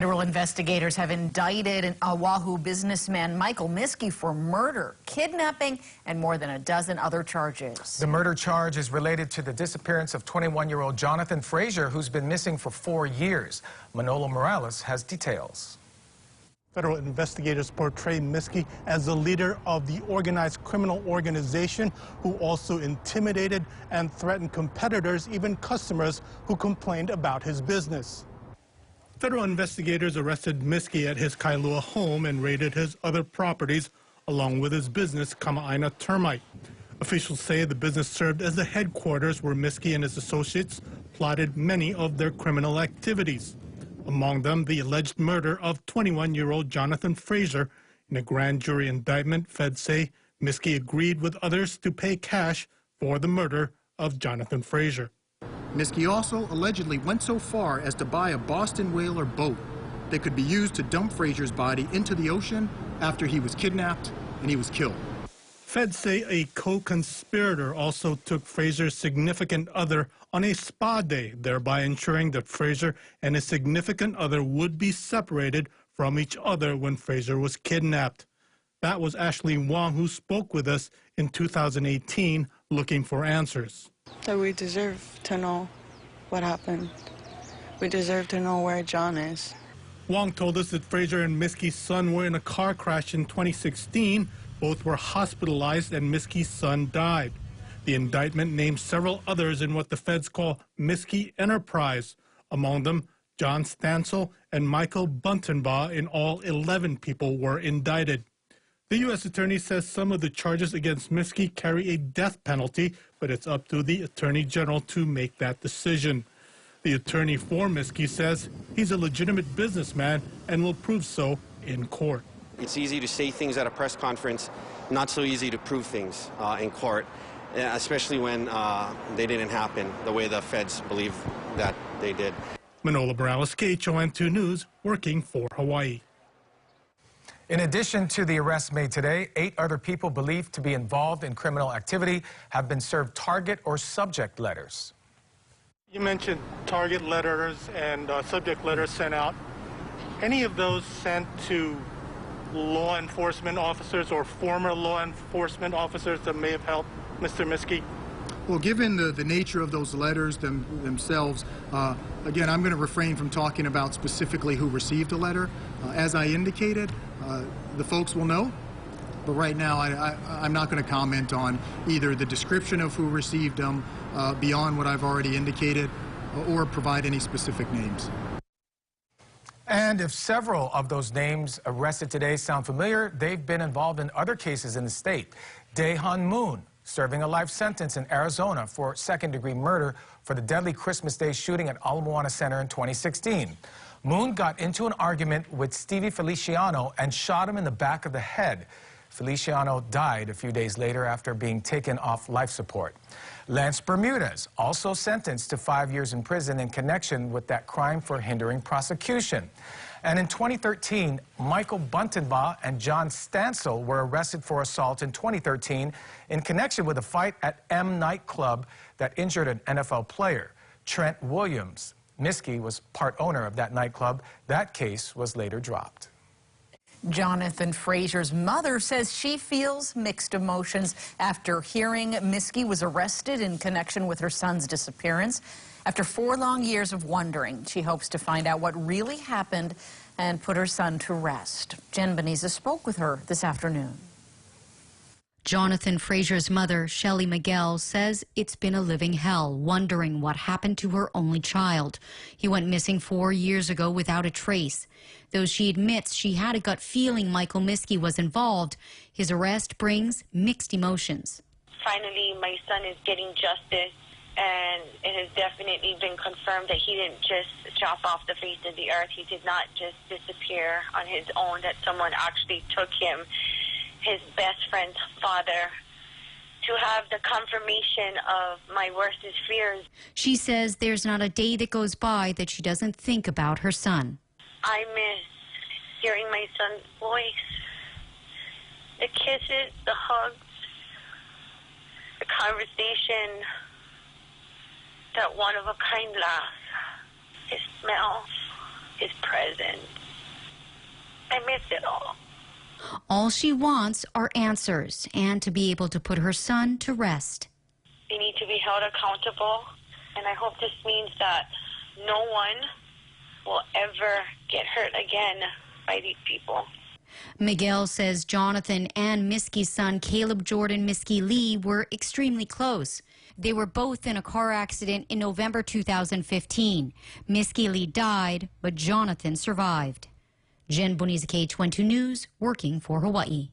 Federal investigators have indicted Oahu businessman Michael Miskey for murder, kidnapping, and more than a dozen other charges. The murder charge is related to the disappearance of 21-year-old Jonathan Frazier, who's been missing for 4 years. Manolo Morales has details. Federal investigators portray Miskey as the leader of the organized criminal organization who also intimidated and threatened competitors, even customers who complained about his business. Federal investigators arrested Miskey at his Kailua home and raided his other properties, along with his business, Kama'aina Termite. Officials say the business served as the headquarters where Miskey and his associates plotted many of their criminal activities. Among them, the alleged murder of 21-year-old Jonathan Frazier. In a grand jury indictment, feds say Miskey agreed with others to pay cash for the murder of Jonathan Frazier. Miskey also allegedly went so far as to buy a Boston whaler boat that could be used to dump Frazier's body into the ocean after he was kidnapped and he was killed. Feds say a co-conspirator also took Frazier's significant other on a spa day, thereby ensuring that Frazier and his significant other would be separated from each other when Frazier was kidnapped. That was Ashley Wong, who spoke with us in 2018 looking for answers. So we deserve to know what happened. We deserve to know where John is. Wong told us that Frazier and Miskey's son were in a car crash in 2016. Both were hospitalized and Miskey's son died. The indictment names several others in what the feds call Miskey Enterprise. Among them, John Stansel and Michael Buntenbaugh. In all, 11 people were indicted. The U.S. Attorney says some of the charges against Miskey carry a death penalty, but it's up to the Attorney General to make that decision. The attorney for Miskey says he's a legitimate businessman and will prove so in court. It's easy to say things at a press conference, not so easy to prove things in court, especially when they didn't happen the way the feds believe that they did. Manolo Morales, KHON2 News, working for Hawaii. In addition to the arrests made today, 8 other people believed to be involved in criminal activity have been served target or subject letters. You mentioned target letters and subject letters sent out. Any of those sent to law enforcement officers or former law enforcement officers that may have helped Mr. Miskey? Well, given the nature of those letters themselves, again, I'm going to refrain from talking about specifically who received a letter. As I indicated, the folks will know, but right now I'm not going to comment on either the description of who received them beyond what I've already indicated or provide any specific names. And if several of those names arrested today sound familiar, they've been involved in other cases in the state. Dae-Han Moon, serving a life sentence in Arizona for second-degree murder for the deadly Christmas Day shooting at Ala Moana Center in 2016. Moon got into an argument with Stevie Feliciano and shot him in the back of the head. Feliciano died a few days later after being taken off life support. Lance Bermudez, also sentenced to 5 years in prison in connection with that crime for hindering prosecution. And in 2013, Michael Buntenbaugh and John Stansel were arrested for assault in 2013 in connection with a fight at M nightclub that injured an NFL player, Trent Williams. Miskey was part owner of that nightclub. That case was later dropped. Jonathan Frazier's mother says she feels mixed emotions after hearing Miskey was arrested in connection with her son's disappearance. After 4 long years of wondering, she hopes to find out what really happened and put her son to rest. Jen Beniza spoke with her this afternoon. Jonathan Frazier's mother, Shelley Miguel, says it's been a living hell, wondering what happened to her only child. He went missing 4 years ago without a trace. Though she admits she had a gut feeling Michael Miskey was involved, his arrest brings mixed emotions. Finally, my son is getting justice, and it has definitely been confirmed that he didn't just drop off the face of the earth. He did not just disappear on his own, that someone actually took him, his best friend's father, to have the confirmation of my worst fears. She says there's not a day that goes by that she doesn't think about her son. I miss hearing my son's voice, the kisses, the hugs, the conversation, that one-of-a-kind laugh, his smell. his presence. I miss it all. All she wants are answers and to be able to put her son to rest. They need to be held accountable, and I hope this means that no one will ever get hurt again by these people. Miguel says Jonathan and Miskie's son, Caleb Jordan Miskey Lee, were extremely close. They were both in a car accident in November 2015. Miskey Lee died, but Jonathan survived. Jen Boniza, K22 News, working for Hawaii.